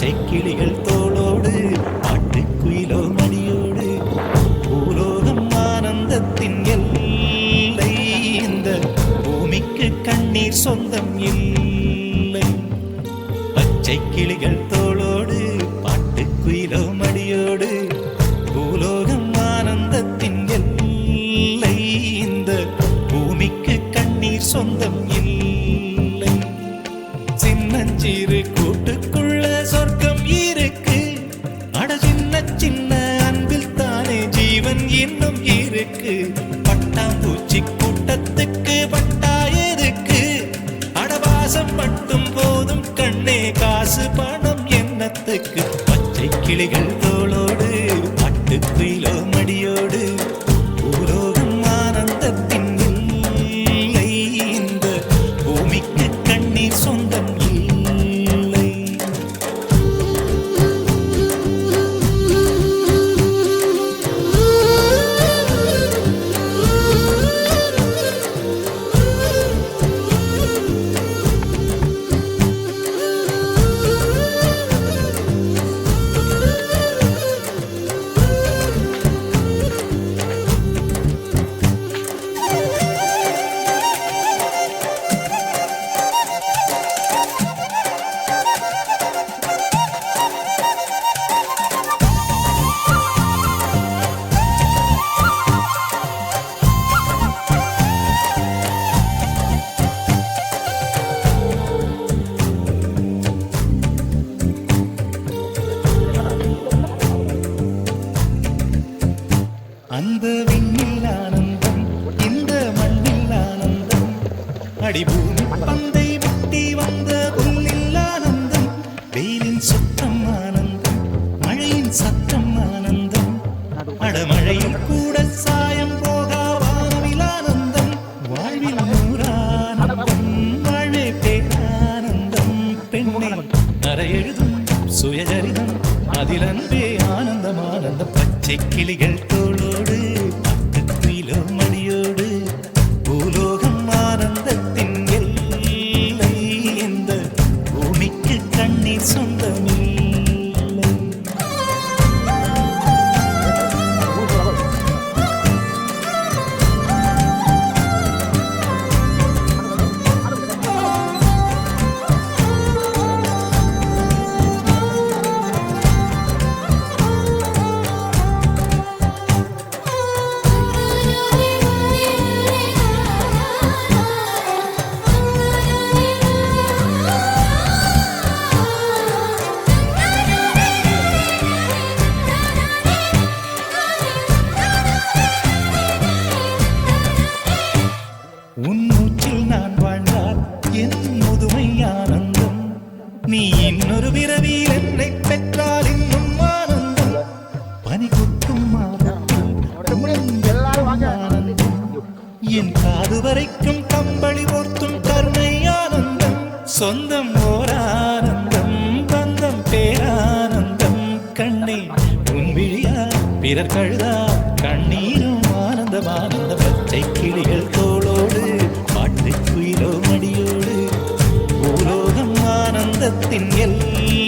பச்சை கிளிகள் தோளோடு பாட்டுக்குயிலோ மடியோடு பூலோகம் ஆனந்தத்தின் எல்லை. இந்த பூமிக்கு கண்ணீர் சொந்தம் இல்லை. பச்சை கிளிகள் தோளோடு பாட்டுக்குயிலோ மடியோடு பூலோகம் ஆனந்தத்தின் எல்லை. இந்த பூமிக்கு கண்ணீர் சொந்தம் இல்லை. சின்னஞ்சிறு கூட்டுக்குள்ள சொர்க்கம் இருக்கு. அட சின்ன சின்ன அன்பில் தானே ஜீவன் இன்னும் இருக்கு. பட்டாம்பூச்சி கூட்டத்துக்கு பட்டா எதுக்கு? அடவாசம் மட்டும் போதும் கண்ணே, காசு பணம் என்னத்துக்கு? பச்சை கிளிகள் தோளோடு பாட்டுக்குயிலோ மடியோடு பூலோகம் ஆனந்தத்தின் இல்லை. இந்த பூமிக்கு கண்ணீர் சொந்தம் இல்லை. அந்த விண்ணில் ஆனந்தம், இந்த மண்ணில் ஆனந்தம். அடிபூமி பந்தை முட்டி வந்த புல்லில் ஆனந்தம். வெயிலின் சுத்தம் ஆனந்தம், மழையின் சத்தம் ஆனந்தம். அடமழையில் கூட சாயம் போகா வானவில் ஆனந்தம். வாழ்வில் நூறானந்தம், வாழ்வே பேரானந்தம். பெண்ணே அறை எழுதும் சுயஜரிதம், அதில் அன்பே ஆனந்தம் ஆனந்தம். பச்சை கிளிகள் தோளோடு பாட்டுக்குயிலோ மடியோடு பூலோகம் ஆனந்தத்தின் எல்லை. இந்த பூமிக்கு கண்ணீர் சொந்தமில்லை. உன் மூச்சில் நான் வாழ்ந்தால் என் முதுமை ஆனந்தம். நீ இன்னொரு பிறவியில் என்னை பெற்றால் இன்னும் ஆனந்தம். பனி கொட்டும் ஆனந்தம், என் காது வரைக்கும் கம்பளி போர்த்தும் கருணை ஆனந்தம். சொந்தம் ஓர் ஆனந்தம், பந்தம் பேரானந்தம். கண்ணே உன் விழியா பிறர் கழுதா கண்ணீரும் ஆனந்தம் ஆனந்த. பச்சை கிளிகள் தோளோடு பாட்டுக்குயிலோ மடியோடு பூலோகம் ஆனந்தத்தின் எல்லை.